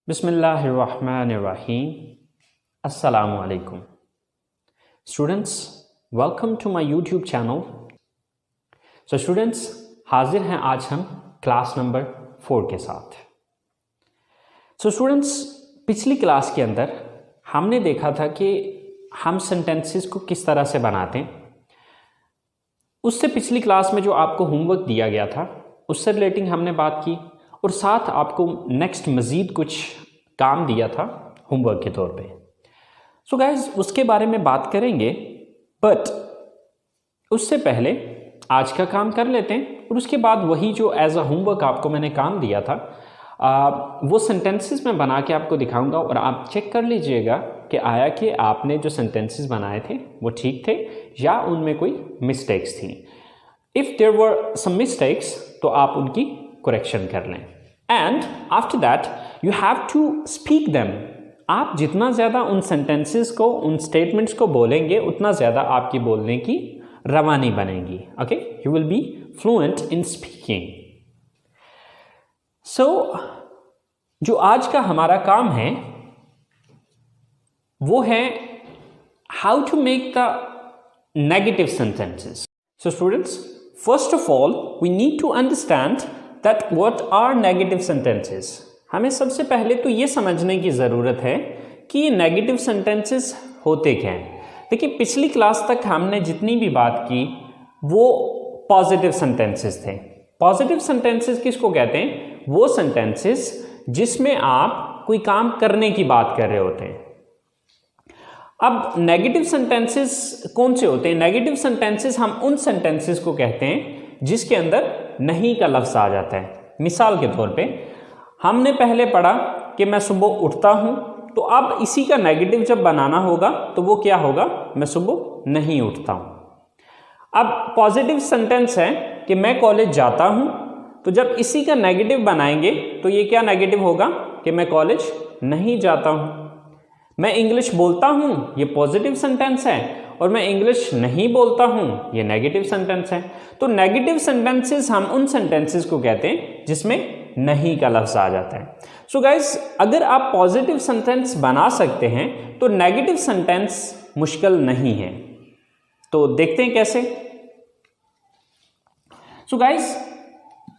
Bismillahirrahmanirrahim. Assalamu alaikum. Students, welcome to my YouTube channel. So students, हाजिर हैं आज हम क्लास नंबर 4 के साथ. So students, पिछली क्लास के अंदर हमने देखा था कि हम सेंटेंसेस को किस तरह से बनाते हैं. उससे पिछली क्लास में जो आपको होमवर्क दिया गया था उससे रिलेटिंग हमने बात की और साथ आपको नेक्स्ट मज़ीद कुछ काम दिया था होमवर्क के तौर पे. सो गाइज उसके बारे में बात करेंगे, बट उससे पहले आज का काम कर लेते हैं और उसके बाद वही जो एज अ होमवर्क आपको मैंने काम दिया था वो सेंटेंसेस में बना के आपको दिखाऊंगा और आप चेक कर लीजिएगा कि आया कि आपने जो सेंटेंसेस बनाए थे वो ठीक थे या उनमें कोई मिस्टेक्स थी. If there were some mistakes तो आप उनकी करेक्शन कर लें. And after that you have to speak them. आप जितना ज़्यादा उन सेंटेंसेस को, उन स्टेटमेंट्स को बोलेंगे उतना ज़्यादा आपकी बोलने की रवानी बनेगी. Okay, you will be fluent in speaking. So जो आज का हमारा काम है वो है how to make the negative sentences. So students, first of all we need to understand that what are negative sentences. हमें सबसे पहले तो ये समझने की ज़रूरत है कि ये नेगेटिव सेंटेंसेस होते क्या हैं. देखिए, पिछली क्लास तक हमने जितनी भी बात की वो पॉजिटिव सेंटेंसेस थे. पॉजिटिव सेंटेंसेस किसको कहते हैं? वो सेंटेंसेस जिसमें आप कोई काम करने की बात कर रहे होते हैं. अब नेगेटिव सेंटेंसेस कौन से होते हैं? नेगेटिव सेंटेंसेस हम उन सेंटेंसेस को कहते हैं जिसके अंदर नहीं का लफ्ज़ आ जाता है. मिसाल के तौर पे हमने पहले पढ़ा कि मैं सुबह उठता हूँ, तो अब इसी का नेगेटिव जब बनाना होगा तो वो क्या होगा? मैं सुबह नहीं उठता हूँ. अब पॉजिटिव सेंटेंस है कि मैं कॉलेज जाता हूँ, तो जब इसी का नेगेटिव बनाएंगे तो ये क्या नेगेटिव होगा कि मैं कॉलेज नहीं जाता हूँ. मैं इंग्लिश बोलता हूँ, ये पॉजिटिव सेंटेंस है, और मैं इंग्लिश नहीं बोलता हूँ, ये नेगेटिव सेंटेंस है. तो नेगेटिव सेंटेंसेस हम उन सेंटेंसेस को कहते हैं जिसमें नहीं का लफ्ज़ आ जाता है. सो गाइस, अगर आप पॉजिटिव सेंटेंस बना सकते हैं तो नेगेटिव सेंटेंस मुश्किल नहीं है. तो देखते हैं कैसे. सो गाइस,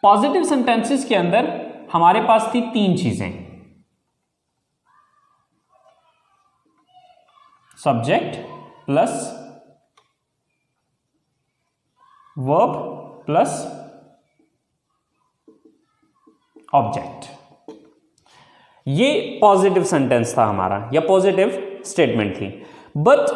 पॉजिटिव सेंटेंसेस के अंदर हमारे पास थी 3 चीजें: subject plus verb plus object. ये पॉजिटिव सेंटेंस था हमारा या पॉजिटिव स्टेटमेंट थी. बट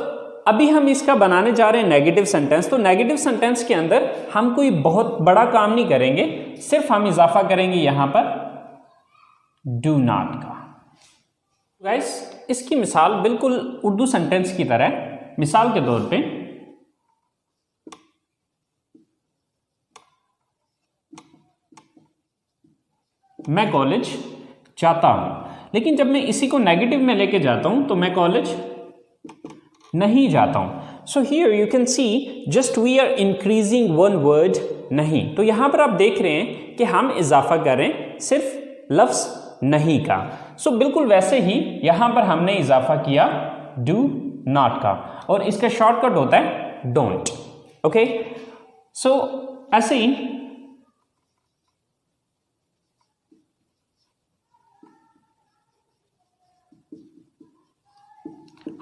अभी हम इसका बनाने जा रहे हैं नेगेटिव सेंटेंस. तो नेगेटिव सेंटेंस के अंदर हम कोई बहुत बड़ा काम नहीं करेंगे, सिर्फ हम इजाफा करेंगे यहां पर डू नॉट का. गाइस, इसकी मिसाल बिल्कुल उर्दू सेंटेंस की तरह. मिसाल के तौर पे मैं कॉलेज जाता हूं, लेकिन जब मैं इसी को नेगेटिव में लेके जाता हूं तो मैं कॉलेज नहीं जाता हूं. So here you can see just we are increasing one word नहीं. तो यहां पर आप देख रहे हैं कि हम इजाफा कर रहे हैं सिर्फ लफ्ज नहीं का. सो बिल्कुल वैसे ही यहां पर हमने इजाफा किया डू नॉट का, और इसका शॉर्टकट होता है डोंट. ओके, सो ऐसे ही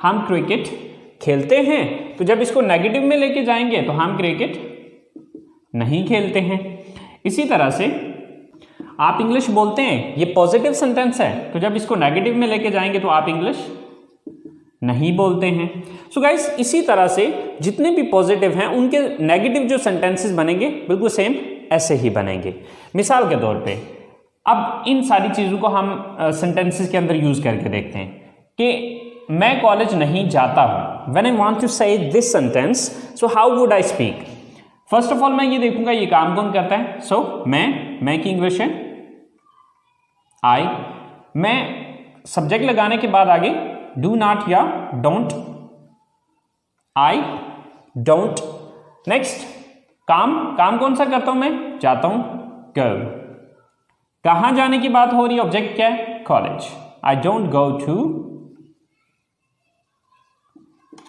हम क्रिकेट खेलते हैं, तो जब इसको नेगेटिव में लेके जाएंगे तो हम क्रिकेट नहीं खेलते हैं. इसी तरह से आप इंग्लिश बोलते हैं, ये पॉजिटिव सेंटेंस है, तो जब इसको नेगेटिव में लेके जाएंगे तो आप इंग्लिश नहीं बोलते हैं. सो गाइस, इसी तरह से जितने भी पॉजिटिव हैं उनके नेगेटिव जो सेंटेंसेस बनेंगे बिल्कुल सेम ऐसे ही बनेंगे. मिसाल के तौर पे अब इन सारी चीज़ों को हम सेंटेंसेस के अंदर यूज़ करके देखते हैं कि मैं कॉलेज नहीं जाता हूं. When I want to say this sentence, so how would I speak? First of all, मैं ये देखूंगा ये काम कौन करता है. So मैं की इंग्लिश है I. मैं सब्जेक्ट लगाने के बाद आगे do not या don't. I don't. Next, काम कौन सा करता हूं मैं? जाता हूं. Go. कहां जाने की बात हो रही है? ऑब्जेक्ट क्या है? College. I don't go to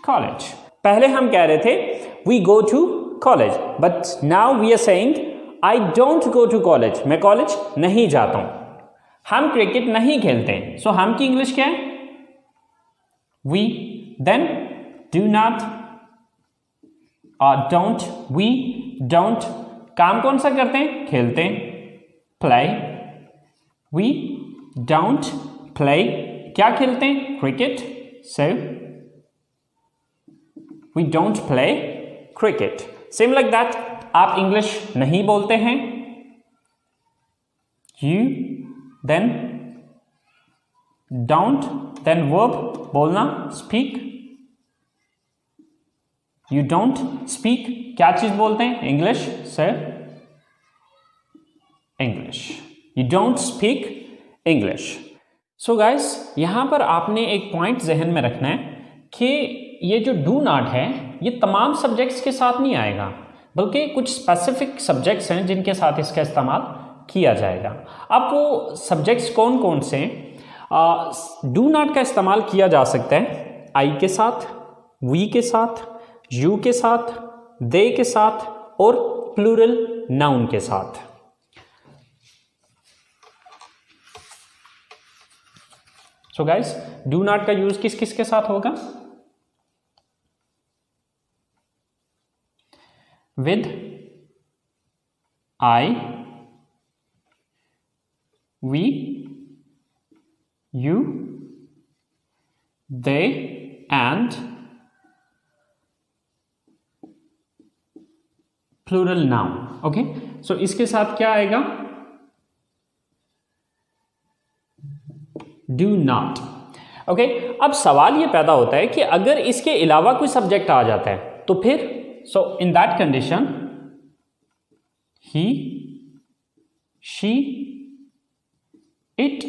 college. पहले हम कह रहे थे we go to college, but now we are saying I don't go to college. मैं कॉलेज नहीं जाता हूं. हम क्रिकेट नहीं खेलते. So हम की इंग्लिश क्या है? We, then do not, don't, we don't. काम कौन सा करते हैं? खेलते हैं. Play. We don't play. क्या खेलते हैं? Cricket. So we don't play cricket. Same like that. आप इंग्लिश नहीं बोलते हैं. You, then don't, then verb बोलना, speak. You don't speak. क्या चीज बोलते हैं? English. So English. You don't speak English. So guys, यहां पर आपने एक पॉइंट जहन में रखना है कि ये जो डू नॉट है ये तमाम सब्जेक्ट्स के साथ नहीं आएगा, बल्कि कुछ स्पेसिफिक सब्जेक्ट्स हैं जिनके साथ इसका इस्तेमाल किया जाएगा. अब वो सब्जेक्ट्स कौन कौन से हैं? डू नॉट का इस्तेमाल किया जा सकता है आई के साथ, वी के साथ, यू के साथ, दे के साथ और प्लूरल नाउन के साथ. सो गाइस, डू नॉट का यूज किस किस के साथ होगा? With I, we, you, they and plural noun. Okay, so इसके साथ क्या आएगा? Do not. ओके, अब सवाल ये पैदा होता है कि अगर इसके अलावा कोई सब्जेक्ट आ जाता है तो फिर so in that condition he, she, it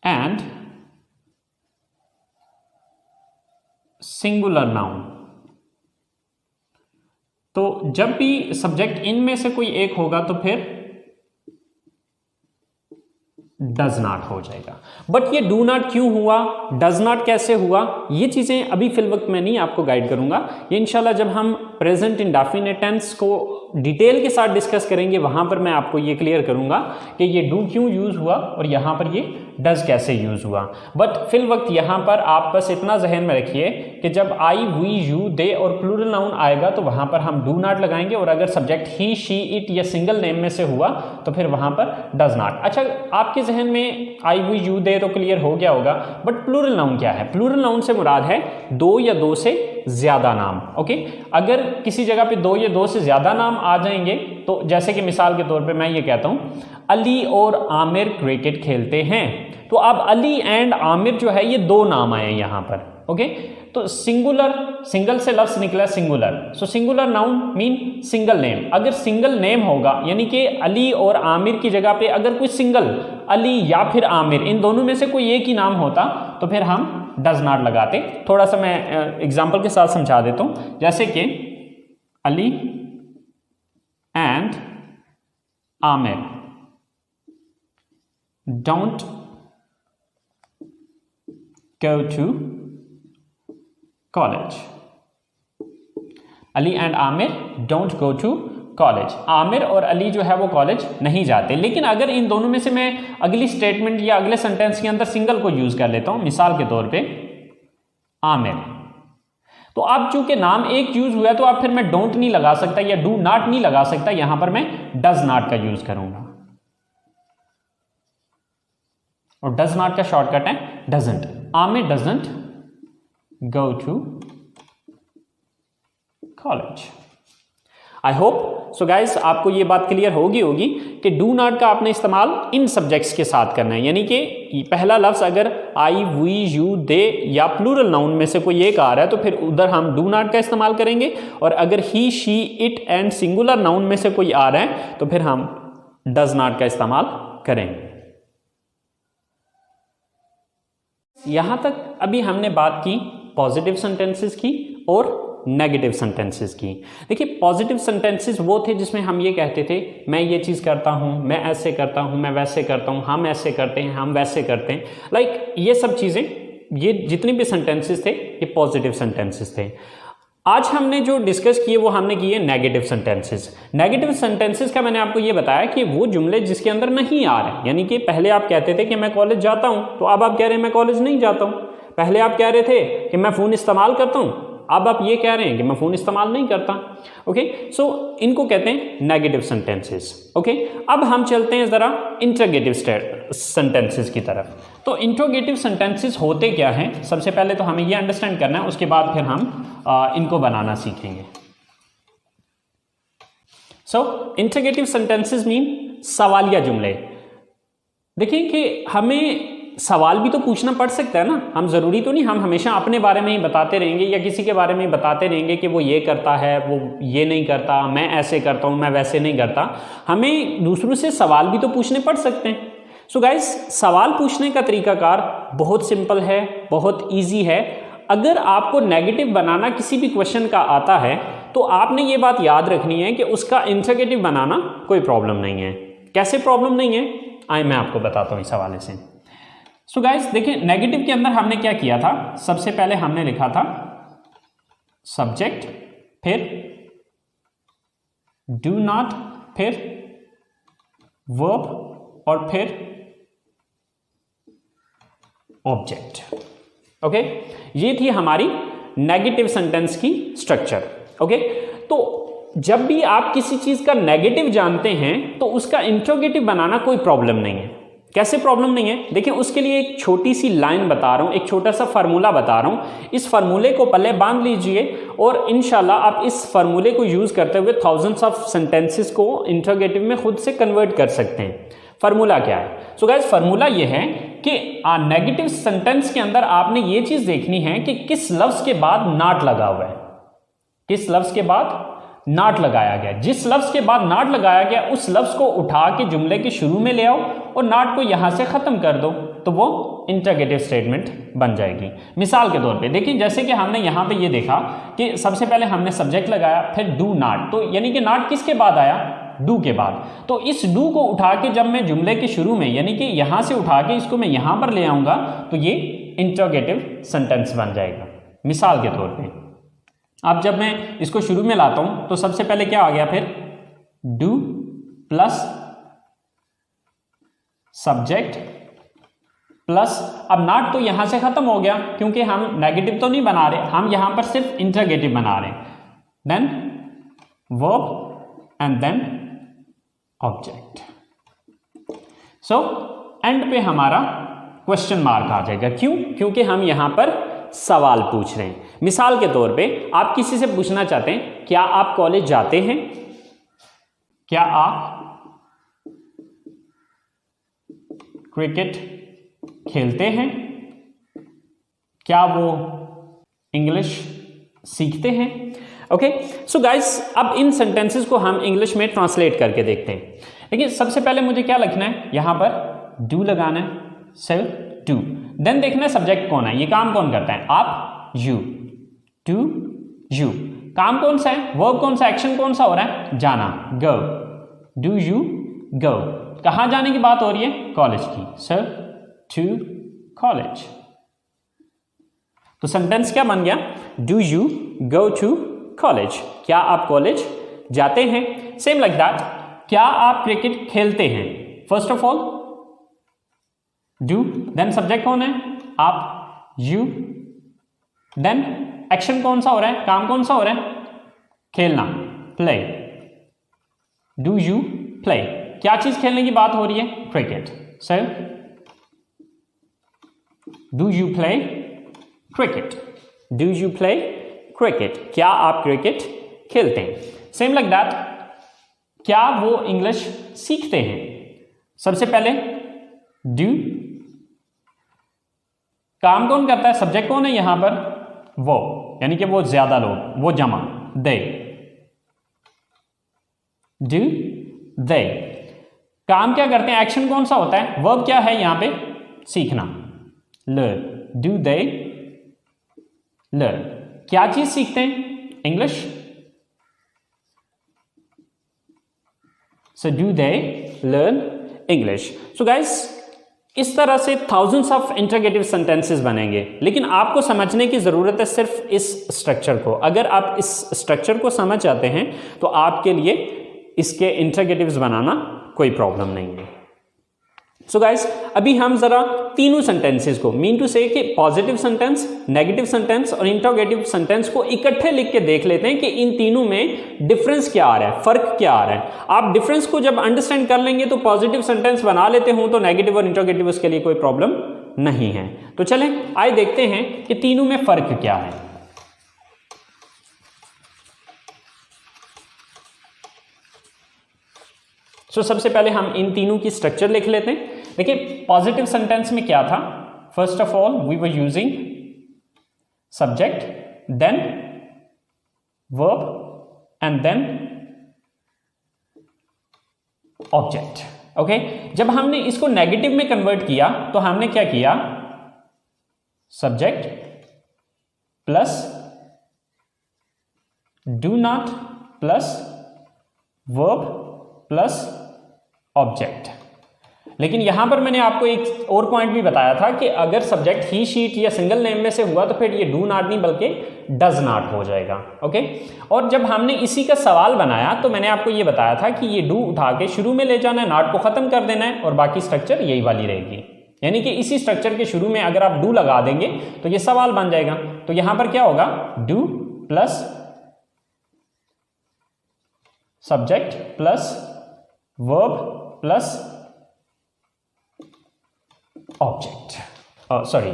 and singular noun. तो जब भी सब्जेक्ट इनमें से कोई एक होगा तो फिर डज नॉट हो जाएगा. बट ये डू नॉट क्यों हुआ, डज नॉट कैसे हुआ, ये चीजें अभी फिल वक्त में नहीं आपको गाइड करूंगा. ये इंशाल्लाह जब हम प्रेजेंट इंडेफिनिट टेंस को डिटेल के साथ डिस्कस करेंगे वहां पर मैं आपको ये क्लियर करूंगा कि ये डू क्यों यूज हुआ और यहां पर ये डज कैसे यूज हुआ. बट फिल वक्त यहां पर आप बस इतना जहन में रखिए कि जब आई, वी, यू, दे और प्लूरल नाउन आएगा तो वहां पर हम डू नॉट लगाएंगे और अगर सब्जेक्ट ही, शी, इट या सिंगल नेम में से हुआ तो फिर वहां पर डज नॉट. अच्छा, आपके जहन में आई, वी, यू, दे तो क्लियर हो गया होगा, बट प्लूरल नाउन क्या है? प्लूरल नाउन से मुराद है दो या दो से ज्यादा नाम. ओके, अगर किसी जगह पे दो या दो से ज्यादा नाम आ जाएंगे तो जैसे कि मिसाल के तौर पे मैं ये कहता हूं अली और आमिर क्रिकेट खेलते हैं, तो अब अली एंड आमिर जो है ये दो नाम आए यहां पर. ओके, तो सिंगुलर, सिंगल से लफ्ज निकला singular, so singular noun mean single name. अगर सिंगल नेम होगा यानी कि अली और आमिर की जगह पे अगर कोई सिंगल अली या फिर आमिर इन दोनों में से कोई एक ही नाम होता तो फिर हम डज नॉट लगाते. थोड़ा सा मैं एग्जांपल के साथ समझा देता हूं, जैसे कि Ali and Aamir don't go to college. Ali and Aamir don't go to college. Aamir और अली जो है वो कॉलेज नहीं जाते. लेकिन अगर इन दोनों में से मैं अगली स्टेटमेंट या अगले सेंटेंस के अंदर सिंगल को यूज कर लेता हूं, मिसाल के तौर पे आमिर, तो अब चूंकि नाम एक यूज हुआ है तो अब फिर मैं डोंट नहीं लगा सकता या डू नॉट नहीं लगा सकता, यहां पर मैं डज नॉट का यूज करूंगा. और डज नॉट का शॉर्टकट है doesn't. Aamir doesn't go to college. I hope so guys आपको ये बात क्लियर होगी कि डू नॉट का आपने इस्तेमाल इन सब्जेक्ट्स के साथ करना है. यानी कि पहला लफ्ज अगर आई, वी, यू, दे या प्लूरल नाउन में से कोई एक आ रहा है तो फिर उधर हम डू नॉट का इस्तेमाल करेंगे, और अगर he, she, it and singular noun में से कोई आ रहा है तो फिर हम डज नॉट का इस्तेमाल करेंगे. यहां तक अभी हमने बात की पॉजिटिव सेंटेंसेस की और नेगेटिव सेंटेंसेस की। देखिए पॉजिटिव सेंटेंसेस वो थे जिसमें हम ये कहते थे मैं ये चीज़ करता हूँ, मैं ऐसे करता हूँ, मैं वैसे करता हूँ, हम ऐसे करते हैं, हम वैसे करते हैं, लाइक ये सब चीज़ें, ये जितने भी सेंटेंसेस थे ये पॉजिटिव सेंटेंसेस थे। आज हमने जो डिस्कस किए वो हमने किए नेगेटिव सेंटेंसेस। नेगेटिव सेंटेंसेस का मैंने आपको ये बताया कि वो जुमले जिसके अंदर नहीं आ रहे, यानी कि पहले आप कहते थे कि मैं कॉलेज जाता हूँ, तो अब आप कह रहे हैं मैं कॉलेज नहीं जाता हूँ। पहले आप कह रहे थे कि मैं फ़ोन इस्तेमाल करता हूँ, अब आप ये कह रहे हैं कि मैं फ़ोन इस्तेमाल नहीं करता। ओके, सो इनको कहते हैं नेगेटिव सेंटेंसेस। ओके, अब हम चलते हैं ज़रा इंटरोगेटिव सेंटेंसेस की तरफ। तो इंटरोगेटिव सेंटेंसेस होते क्या हैं, सबसे पहले तो हमें ये अंडरस्टैंड करना है, उसके बाद फिर हम इनको बनाना सीखेंगे। सो इंटरोगेटिव सेंटेंसेस मीन सवालिया जुमले। देखिए कि हमें सवाल भी तो पूछना पड़ सकता है ना, हम ज़रूरी तो नहीं हम हमेशा अपने बारे में ही बताते रहेंगे या किसी के बारे में ही बताते रहेंगे कि वो ये करता है, वो ये नहीं करता, मैं ऐसे करता हूँ, मैं वैसे नहीं करता। हमें दूसरों से सवाल भी तो पूछने पड़ सकते हैं। सो गाइस, सवाल पूछने का तरीकाकार बहुत सिंपल है, बहुत ईजी है। अगर आपको नेगेटिव बनाना किसी भी क्वेश्चन का आता है तो आपने ये बात याद रखनी है कि उसका इंटरोगेटिव बनाना कोई प्रॉब्लम नहीं है। कैसे प्रॉब्लम नहीं है, आइए मैं आपको बताता हूँ इस हवाले से। सो गाइस देखिए, नेगेटिव के अंदर हमने क्या किया था, सबसे पहले हमने लिखा था सब्जेक्ट, फिर डू नॉट, फिर वर्ब और फिर ऑब्जेक्ट। ओके, ये थी हमारी नेगेटिव सेंटेंस की स्ट्रक्चर। ओके, तो जब भी आप किसी चीज का नेगेटिव जानते हैं तो उसका इंट्रोगेटिव बनाना कोई प्रॉब्लम नहीं है। कैसे प्रॉब्लम नहीं है, देखिए उसके लिए एक छोटी सी लाइन बता रहा हूं, एक छोटा सा फार्मूला बता रहा हूं। इस फार्मूले को पहले बांध लीजिए और इंशाल्लाह आप इस फार्मूले को यूज करते हुए थाउजेंड्स ऑफ सेंटेंसेस को इंट्रोगेटिव में खुद से कन्वर्ट कर सकते हैं। फार्मूला क्या है? सो गाइस, फार्मूला ये है कि नेगेटिव सेंटेंस के अंदर आपने ये चीज देखनी है कि किस लफ्ज के बाद नॉट लगा हुआ है, किस लफ्ज के बाद नॉट लगाया गया। जिस लफ्ज के बाद नॉट लगाया गया उस लफ्ज को उठा के जुमले के शुरू में ले आओ और नॉट को यहां से खत्म कर दो तो वो इंटरोगेटिव स्टेटमेंट बन जाएगी। मिसाल के तौर पे देखिए, जैसे कि हमने यहां पे ये देखा कि सबसे पहले हमने सब्जेक्ट लगाया, फिर डू नॉट, तो यानी कि नॉट किसके बाद आया, डू के बाद। तो इस डू को उठा के जब मैं जुमले के शुरू में यानी कि यहां से उठा के इसको मैं यहां पर ले आऊंगा तो ये इंटरोगेटिव सेंटेंस बन जाएगा। मिसाल के तौर पे अब जब मैं इसको शुरू में लाता हूं तो सबसे पहले क्या आ गया, फिर डू प्लस सब्जेक्ट प्लस, अब नॉट तो यहां से खत्म हो गया क्योंकि हम नेगेटिव तो नहीं बना रहे, हम यहां पर सिर्फ इंटरोगेटिव बना रहे हैं। Then verb and then object. So end पे हमारा क्वेश्चन मार्क आ जाएगा। क्यों? क्योंकि हम यहां पर सवाल पूछ रहे हैं। मिसाल के तौर पे आप किसी से पूछना चाहते हैं क्या आप कॉलेज जाते हैं, क्या आप क्रिकेट खेलते हैं, क्या वो इंग्लिश सीखते हैं। ओके, सो गाइस अब इन सेंटेंसेस को हम इंग्लिश में ट्रांसलेट करके देखते हैं। देखिए सबसे पहले मुझे क्या लिखना है, यहां पर डू लगाना है, सिर्फ डू। देन देखना है सब्जेक्ट कौन है, ये काम कौन करता है, आप, यू, टू, यू। काम कौन सा है, वर्ब कौन सा, एक्शन कौन सा हो रहा है, जाना, गो, डू यू गो। कहां जाने की बात हो रही है, कॉलेज की, सर टू कॉलेज। तो सेंटेंस क्या बन गया, do you go to college, क्या आप कॉलेज जाते हैं। सेम लाइक दैट, क्या आप क्रिकेट खेलते हैं। First of all do, then subject कौन है, आप, यू, देन एक्शन कौन सा हो रहा है, काम कौन सा हो रहा है, खेलना, प्ले, डू यू प्ले। क्या चीज खेलने की बात हो रही है, cricket, sir do you play cricket, do you play cricket, क्या आप क्रिकेट खेलते हैं। सेम लाइक दैट, क्या वो इंग्लिश सीखते हैं। सबसे पहले डू, काम कौन करता है, सब्जेक्ट कौन है यहां पर, वो, यानी कि वो ज्यादा लोग, वो जमा, दे, डू दे। काम क्या करते हैं, एक्शन कौन सा होता है, वर्ब क्या है यहां पे, सीखना, लर्न, डू दे लर्न। क्या चीज सीखते हैं, English? So do they learn English? So guys, इस तरह से thousands of interrogative sentences बनेंगे, लेकिन आपको समझने की ज़रूरत है सिर्फ इस स्ट्रक्चर को। अगर आप इस स्ट्रक्चर को समझ जाते हैं तो आपके लिए इसके इंटरोगेटिव्स बनाना कोई प्रॉब्लम नहीं है। सो गाइस, अभी हम जरा तीनों सेंटेंसेस को, मीन टू से कि पॉजिटिव सेंटेंस, नेगेटिव सेंटेंस और इंटरोगेटिव सेंटेंस को इकट्ठे लिख के देख लेते हैं कि इन तीनों में डिफरेंस क्या आ रहा है, फर्क क्या आ रहा है। आप डिफरेंस को जब अंडरस्टैंड कर लेंगे तो पॉजिटिव सेंटेंस बना लेते हो तो नेगेटिव और इंटरोगेटिव उसके लिए कोई प्रॉब्लम नहीं है। तो चलें आइए देखते हैं कि तीनों में फर्क क्या है। सबसे पहले हम इन तीनों की स्ट्रक्चर लिख लेते हैं। देखिए, पॉजिटिव सेंटेंस में क्या था? First of all we were using subject, then verb and then object. Okay, जब हमने इसको नेगेटिव में कन्वर्ट किया तो हमने क्या किया? Subject plus do not plus verb plus object. लेकिन यहां पर मैंने आपको एक और पॉइंट भी बताया था कि अगर सब्जेक्ट ही, शीट या सिंगल नेम में से हुआ तो फिर ये डू नॉट नहीं बल्कि डज नॉट हो जाएगा। ओके, और जब हमने इसी का सवाल बनाया तो मैंने आपको ये बताया था कि ये डू उठा के शुरू में ले जाना है, नॉट को खत्म कर देना है और बाकी स्ट्रक्चर यही वाली रहेगी। यानी कि इसी स्ट्रक्चर के शुरू में अगर आप डू लगा देंगे तो ये सवाल बन जाएगा। तो यहां पर क्या होगा? Do plus subject plus verb plus object, sorry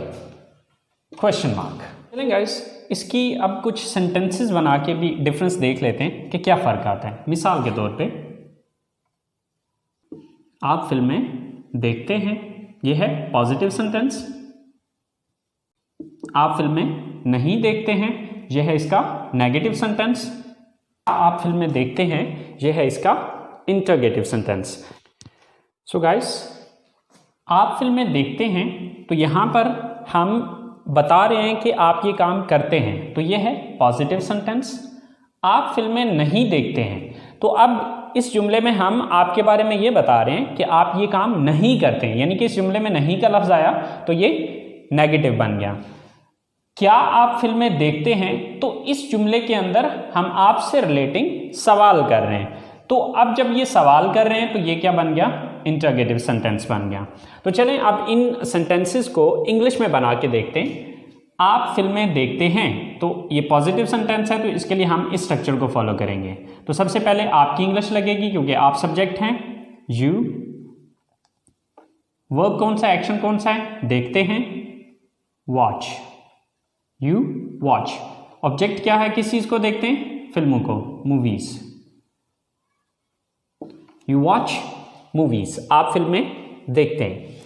question mark. चलें गाइस, इसकी अब कुछ सेंटेंसेस बना के भी डिफरेंस देख लेते हैं कि क्या फ़र्क आता है। मिसाल के तौर पे आप फिल्में देखते हैं, यह है पॉजिटिव सेंटेंस। आप फिल्में नहीं देखते हैं, यह है इसका नेगेटिव सेंटेंस। आप फिल्में देखते हैं, यह है इसका इंटरोगेटिव सेंटेंस। सो गाइस, आप फिल्में देखते हैं तो यहाँ पर हम बता रहे हैं कि आप ये काम करते हैं, तो ये है पॉजिटिव सेंटेंस। आप फिल्में नहीं देखते हैं तो अब इस जुमले में हम आपके बारे में ये बता रहे हैं कि आप ये काम नहीं करते हैं, यानी कि इस जुमले में नहीं का लफ्ज़ आया तो ये नेगेटिव बन गया। क्या आप फिल्में देखते हैं, तो इस जुमले के अंदर हम आपसे रिलेटिंग सवाल कर रहे हैं। तो अब जब ये सवाल कर रहे हैं तो ये क्या बन गया? इंटरोगेटिव सेंटेंस बन गया। तो चलें अब इन सेंटेंसेस को इंग्लिश में बना के देखते हैं। आप फिल्में देखते हैं तो ये पॉजिटिव सेंटेंस है, तो इसके लिए हम इस स्ट्रक्चर को फॉलो करेंगे। तो सबसे पहले आपकी इंग्लिश लगेगी क्योंकि आप सब्जेक्ट हैं, यू। वर्ब कौन सा, एक्शन कौन सा है? देखते हैं, वॉच, यू वॉच। ऑब्जेक्ट क्या है, किस चीज को देखते हैं? फिल्मों को, मूवीज। यू वॉच मूवीज, आप फिल्में देखते हैं।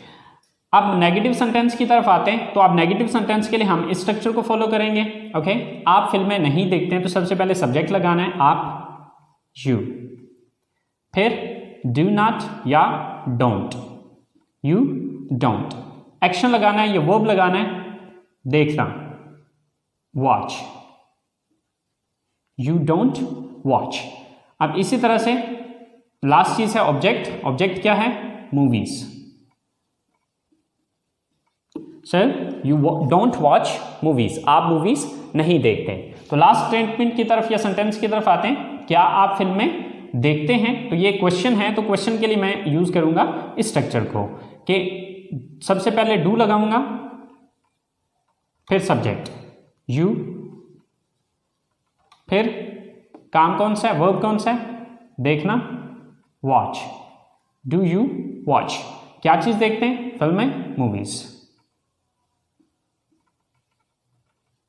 अब नेगेटिव सेंटेंस की तरफ आते हैं, तो आप नेगेटिव सेंटेंस के लिए हम इस स्ट्रक्चर को फॉलो करेंगे। ओके, आप फिल्में नहीं देखते हैं तो सबसे पहले सब्जेक्ट लगाना है, आप, यू। फिर डू नॉट या डोंट, यू डोंट। एक्शन लगाना है या वर्ब लगाना है, देखना, वॉच, यू डोंट वॉच। अब इसी तरह से लास्ट चीज है ऑब्जेक्ट। ऑब्जेक्ट क्या है? Movies. Sir you don't watch movies, आप मूवीज नहीं देखते। तो लास्ट स्टेटमेंट की तरफ या सेंटेंस की तरफ आते हैं, क्या आप फिल्में देखते हैं? तो ये क्वेश्चन है, तो क्वेश्चन के लिए मैं यूज करूंगा इस स्ट्रक्चर को कि सबसे पहले डू लगाऊंगा, फिर सब्जेक्ट यू, फिर काम कौन सा है, वर्ब कौन सा है, देखना, वॉच। डू यू वॉच, क्या चीज देखते हैं? फिल्में, movies.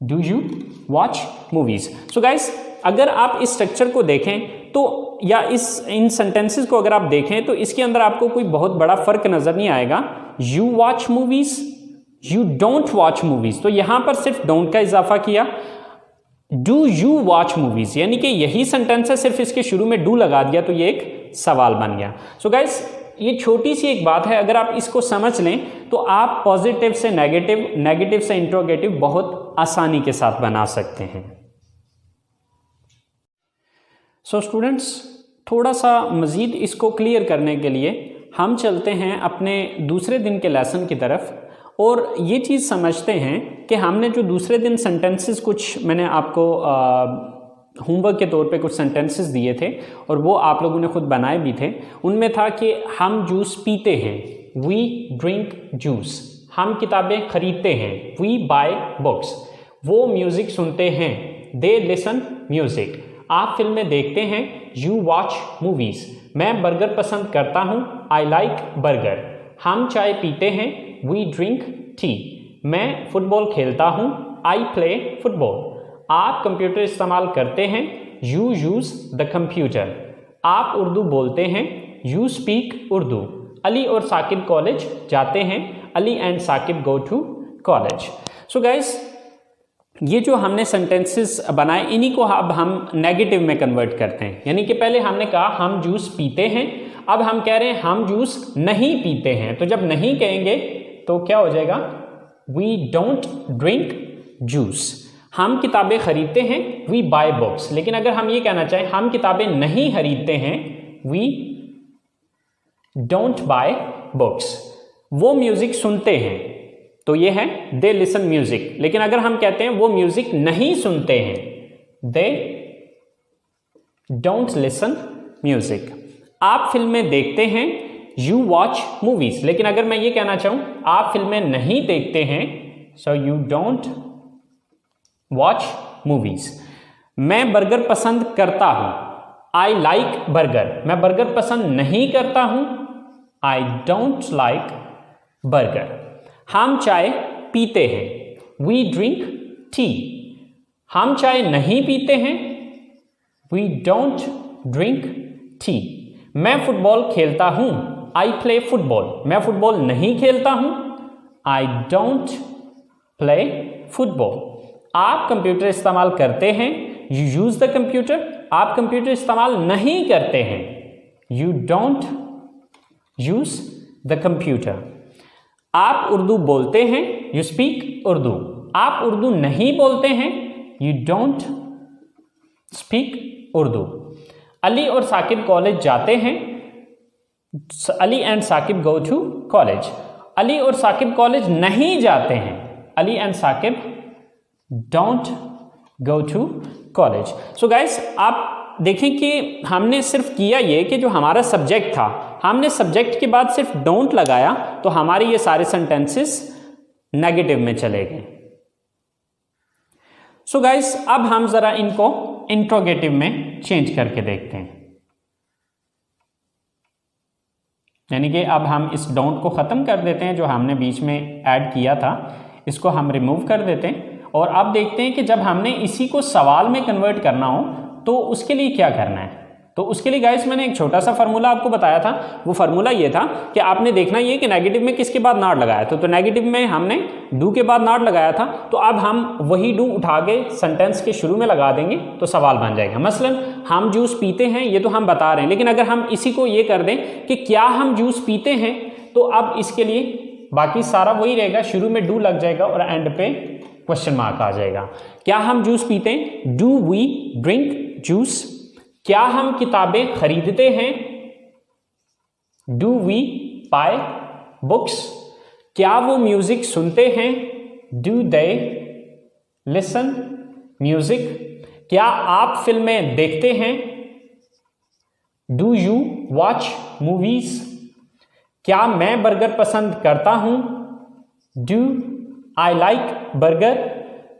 Do you watch movies. So guys, अगर आप इस स्ट्रक्चर को देखें तो या इन सेंटेंसेस को अगर आप देखें तो इसके अंदर आपको कोई बहुत बड़ा फर्क नजर नहीं आएगा। You watch movies, you don't watch movies, तो यहां पर सिर्फ डोंट का इजाफा किया। डू यू वॉच मूवीज, यानी कि यही सेंटेंस है, सिर्फ इसके शुरू में डू लगा दिया तो ये एक सवाल बन गया। सो गाइस, ये छोटी सी एक बात है, अगर आप इसको समझ लें तो आप पॉजिटिव से नेगेटिव, नेगेटिव से इंट्रोगेटिव बहुत आसानी के साथ बना सकते हैं। सो स्टूडेंट्स, थोड़ा सा मज़ीद इसको क्लियर करने के लिए हम चलते हैं अपने दूसरे दिन के लेसन की तरफ और ये चीज़ समझते हैं कि हमने जो दूसरे दिन सेंटेंसेस कुछ मैंने आपको होमवर्क के तौर पे कुछ सेंटेंसेस दिए थे और वो आप लोगों ने खुद बनाए भी थे। उनमें था कि हम जूस पीते हैं, वी ड्रिंक जूस। हम किताबें खरीदते हैं, वी बाय बुक्स। वो म्यूज़िक सुनते हैं, दे लिसन म्यूज़िक। आप फिल्में देखते हैं, यू वॉच मूवीज़। मैं बर्गर पसंद करता हूँ, आई लाइक बर्गर। हम चाय पीते हैं, वी ड्रिंक टी। मैं फुटबॉल खेलता हूँ, आई प्ले फुटबॉल। आप कंप्यूटर इस्तेमाल करते हैं, यू यूज़ द कंप्यूटर। आप उर्दू बोलते हैं, यू स्पीक उर्दू। अली और साकिब कॉलेज जाते हैं, Ali and Saqib go to college. So guys, ये जो हमने सेंटेंसेस बनाए इन्हीं को अब हम नेगेटिव में कन्वर्ट करते हैं। यानी कि पहले हमने कहा हम जूस पीते हैं, अब हम कह रहे हैं हम जूस नहीं पीते हैं। तो जब नहीं कहेंगे तो क्या हो जाएगा, वी डोंट ड्रिंक जूस। हम किताबें खरीदते हैं, वी बाय बुक्स। लेकिन अगर हम ये कहना चाहें हम किताबें नहीं खरीदते हैं, वी डोंट बाय बुक्स। वो म्यूजिक सुनते हैं, तो ये है दे लिसन म्यूजिक। लेकिन अगर हम कहते हैं वो म्यूजिक नहीं सुनते हैं, दे डोंट लिसन म्यूजिक। आप फिल्में देखते हैं, यू वॉच मूवीज। लेकिन अगर मैं ये कहना चाहूं आप फिल्में नहीं देखते हैं, so you don't watch movies. मैं बर्गर पसंद करता हूं, आई लाइक बर्गर। मैं बर्गर पसंद नहीं करता हूं, आई डोंट लाइक बर्गर। हम चाय पीते हैं, वी ड्रिंक टी। हम चाय नहीं पीते हैं, वी डोंट ड्रिंक टी। मैं फुटबॉल खेलता हूं, आई प्ले फुटबॉल। मैं फुटबॉल नहीं खेलता हूं, आई डोंट प्ले फुटबॉल। आप कंप्यूटर इस्तेमाल करते हैं, यू यूज द कंप्यूटर। आप कंप्यूटर इस्तेमाल नहीं करते हैं, you don't use the computer. आप उर्दू बोलते हैं, यू स्पीक उर्दू। आप उर्दू नहीं बोलते हैं, you don't speak Urdu. Ali और साकिब कॉलेज जाते हैं, Ali and Saqib go to college. Ali और साकिब कॉलेज नहीं जाते हैं, Ali and Saqib don't go to college. So guys, आप देखें कि हमने सिर्फ किया ये कि जो हमारा सब्जेक्ट था, हमने सब्जेक्ट के बाद सिर्फ डोंट लगाया तो हमारे ये सारे सेंटेंसेस नेगेटिव में चले गए। सो गाइस, अब हम जरा इनको इंट्रोगेटिव में चेंज करके देखते हैं। यानी कि अब हम इस डोंट को ख़त्म कर देते हैं जो हमने बीच में ऐड किया था, इसको हम रिमूव कर देते हैं। और अब देखते हैं कि जब हमने इसी को सवाल में कन्वर्ट करना हो तो उसके लिए क्या करना है। तो उसके लिए गाइस मैंने एक छोटा सा फार्मूला आपको बताया था। वो फार्मूला ये था कि आपने देखना ये कि नेगेटिव में किसके बाद नॉट लगाया था। तो नेगेटिव में हमने डू के बाद नॉट लगाया था, तो अब हम वही डू उठा के सेंटेंस के शुरू में लगा देंगे तो सवाल बन जाएगा। मसलन हम जूस पीते हैं, ये तो हम बता रहे हैं, लेकिन अगर हम इसी को ये कर दें कि क्या हम जूस पीते हैं, तो अब इसके लिए बाकी सारा वही रहेगा, शुरू में डू लग जाएगा और एंड पे क्वेश्चन मार्क आ जाएगा। क्या हम जूस पीते हैं, डू वी ड्रिंक जूस। क्या हम किताबें खरीदते हैं, डू वी बाय बुक्स। क्या वो म्यूजिक सुनते हैं, डू दे लिसन म्यूजिक। क्या आप फिल्में देखते हैं, डू यू वॉच मूवीज। क्या मैं बर्गर पसंद करता हूं, डू आई लाइक बर्गर।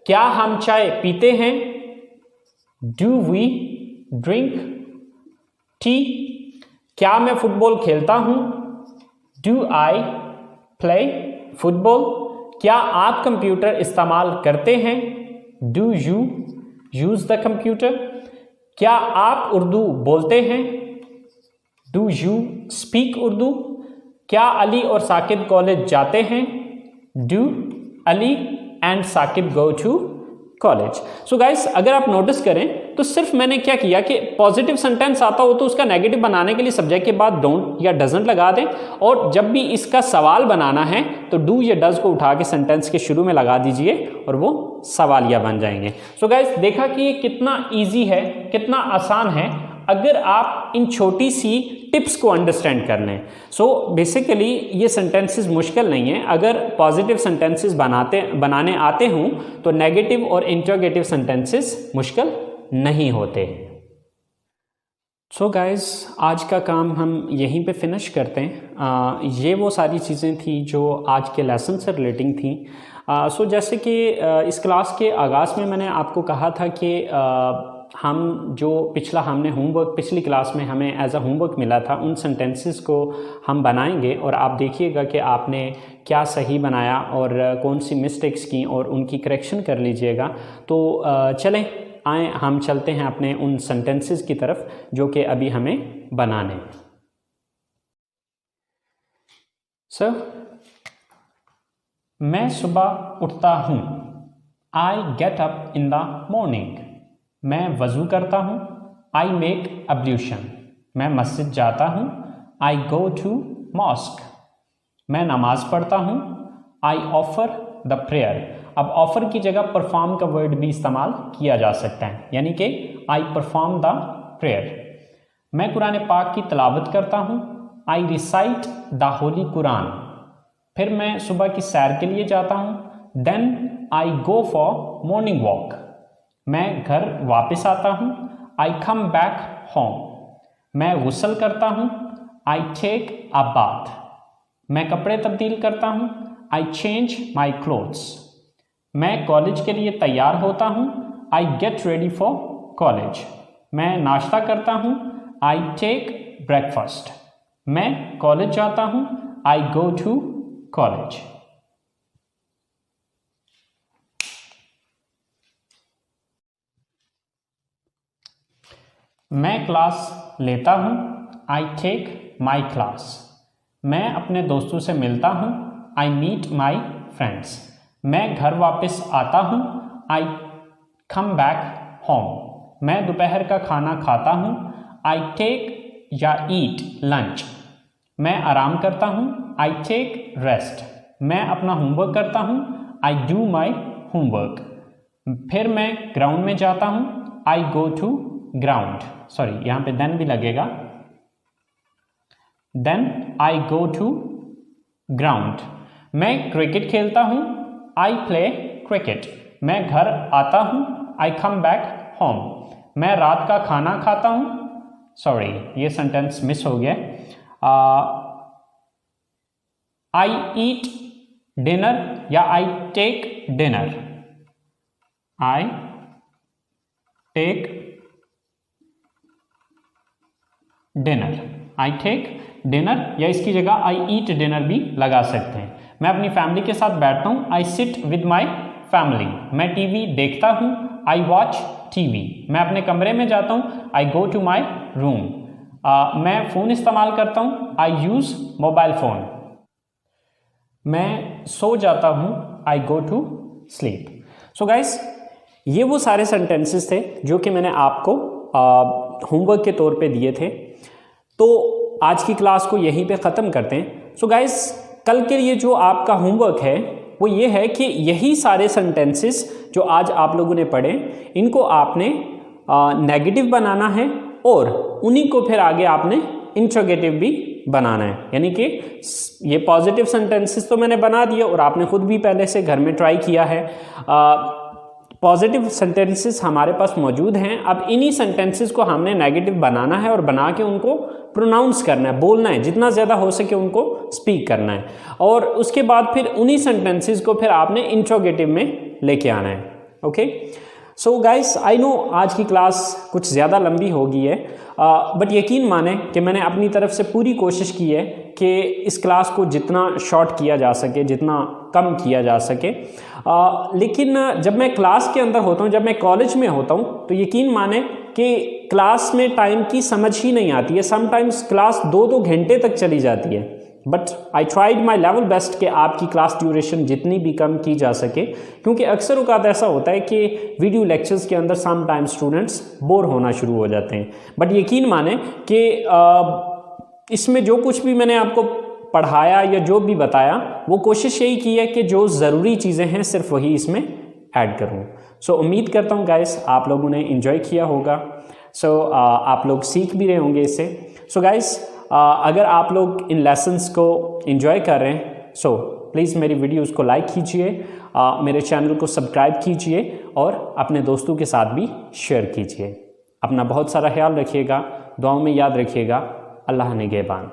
क्या हम चाय पीते हैं, डू वी ड्रिंक टी। क्या मैं फुटबॉल खेलता हूं, डू आई प्ले फुटबॉल। क्या आप कंप्यूटर इस्तेमाल करते हैं, do you use the computer. क्या आप उर्दू बोलते हैं, डू यू स्पीक उर्दू। क्या अली और साकिब कॉलेज जाते हैं, do Ali and Saqib go to college. So guys, अगर आप नोटिस करें तो सिर्फ मैंने क्या किया कि पॉजिटिव सेंटेंस आता हो तो उसका नेगेटिव बनाने के लिए सब्जेक्ट के बाद डोंट या डजंट लगा दें, और जब भी इसका सवाल बनाना है तो डू या डज को उठा के सेंटेंस के शुरू में लगा दीजिए और वो सवालिया बन जाएंगे। सो गाइस, देखा कि ये कितना ईजी है, कितना आसान है। अगर आप इन छोटी सी टिप्स को अंडरस्टैंड कर लें। सो बेसिकली ये सेंटेंसेस मुश्किल नहीं है, अगर पॉजिटिव सेंटेंसेस बनाने आते हों तो नेगेटिव और इंटरोगेटिव सेंटेंसेस मुश्किल नहीं होते। सो गाइज़, आज का काम हम यहीं पे फिनिश करते हैं। ये वो सारी चीज़ें थी जो आज के लेसन से रिलेटिंग थी। सो जैसे कि इस क्लास के आगाज़ में मैंने आपको कहा था कि हम जो हमने होमवर्क पिछली क्लास में हमें एज अ होमवर्क मिला था, उन सेंटेंसेस को हम बनाएंगे और आप देखिएगा कि आपने क्या सही बनाया और कौन सी मिस्टेक्स की और उनकी करेक्शन कर लीजिएगा। तो चलें आए हम चलते हैं अपने उन सेंटेंसेस की तरफ जो कि अभी हमें बनाने हैं। सर, मैं सुबह उठता हूँ। I get up in the morning. मैं वज़ू करता हूँ। I make ablution. मैं मस्जिद जाता हूँ। I go to mosque. मैं नमाज पढ़ता हूँ। I offer the prayer. अब ऑफर की जगह परफॉर्म का वर्ड भी इस्तेमाल किया जा सकता है, यानी कि आई परफॉर्म द प्रेयर। मैं कुरान पाक की तिलावत करता हूँ। I recite the holy Quran. फिर मैं सुबह की सैर के लिए जाता हूँ। Then I go for morning walk. मैं घर वापस आता हूँ। I come back home. मैं गुस्ल करता हूँ। आई टेक अ बाथ। मैं कपड़े तब्दील करता हूँ। I change my clothes. मैं कॉलेज के लिए तैयार होता हूँ। I get ready for college. मैं नाश्ता करता हूँ। आई टेक ब्रेकफास्ट। मैं कॉलेज जाता हूँ। I go to college. मैं क्लास लेता हूँ। आई टेक माई क्लास। मैं अपने दोस्तों से मिलता हूँ। I meet my friends. मैं घर वापस आता हूँ। I come back home. मैं दोपहर का खाना खाता हूँ। आई टेक या ईट लंच। मैं आराम करता हूँ। आई टेक रेस्ट। मैं अपना होमवर्क करता हूँ। I do my homework. फिर मैं ग्राउंड में जाता हूँ। I go to ground. Sorry, यहाँ पे देन भी लगेगा। Then I go to ground. मैं क्रिकेट खेलता हूँ। I play cricket. मैं घर आता हूँ। I come back home. मैं रात का खाना खाता हूँ। सॉरी, ये सेंटेंस मिस हो गया। आई ईट डिनर या I take dinner. I take dinner. I take dinner या इसकी जगह आई ईट डिनर भी लगा सकते हैं। मैं अपनी फैमिली के साथ बैठता हूँ। I sit with my family. मैं टीवी देखता हूँ। I watch TV. मैं अपने कमरे में जाता हूँ। I go to my room. मैं फ़ोन इस्तेमाल करता हूँ। I use mobile phone. मैं सो जाता हूँ। I go to sleep. So guys, ये वो सारे सेंटेंसेस थे जो कि मैंने आपको होमवर्क के तौर पे दिए थे। तो आज की क्लास को यहीं पे ख़त्म करते हैं। सो गाइस, कल के लिए जो आपका होमवर्क है वो ये है कि यही सारे सेंटेंसेस जो आज आप लोगों ने पढ़े, इनको आपने नेगेटिव बनाना है और उन्हीं को फिर आगे आपने इंट्रोगेटिव भी बनाना है। यानी कि ये पॉजिटिव सेंटेंसेस तो मैंने बना दिए और आपने खुद भी पहले से घर में ट्राई किया है। पॉजिटिव सेंटेंसेस हमारे पास मौजूद हैं। अब इन्हीं सेंटेंसेस को हमने नेगेटिव बनाना है और बना के उनको प्रोनाउंस करना है, बोलना है, जितना ज़्यादा हो सके उनको स्पीक करना है। और उसके बाद फिर उन्हीं सेंटेंसेस को फिर आपने इंट्रोगेटिव में लेके आना है। Okay, so guys, I know आज की क्लास कुछ ज़्यादा लंबी हो गई है, बट यकीन माने कि मैंने अपनी तरफ से पूरी कोशिश की है कि इस क्लास को जितना शॉर्ट किया जा सके, जितना कम किया जा सके। लेकिन जब मैं क्लास के अंदर होता हूँ, जब मैं कॉलेज में होता हूँ, तो यकीन माने कि क्लास में टाइम की समझ ही नहीं आती है। समटाइम्स क्लास 2-2 घंटे तक चली जाती है, but I tried my level best कि आपकी क्लास ड्यूरेशन जितनी भी कम की जा सके, क्योंकि अक्सर औक़ात ऐसा होता है कि वीडियो लेक्चर्स के अंदर समटाइम स्टूडेंट्स बोर होना शुरू हो जाते हैं। बट यकीन माने कि इसमें जो कुछ भी मैंने आपको पढ़ाया या जो भी बताया, वो कोशिश यही की है कि जो ज़रूरी चीज़ें हैं सिर्फ वही इसमें ऐड करूँ। सो उम्मीद करता हूँ गाइस आप लोगों ने एंजॉय किया होगा। सो आप लोग सीख भी रहे होंगे इससे। सो गाइस, अगर आप लोग इन लेसन्स को एंजॉय कर रहे हैं सो प्लीज़ मेरी वीडियोस को लाइक कीजिए, मेरे चैनल को सब्सक्राइब कीजिए और अपने दोस्तों के साथ भी शेयर कीजिए। अपना बहुत सारा ख्याल रखिएगा, दुआओं में याद रखिएगा। अल्लाह निगहबान।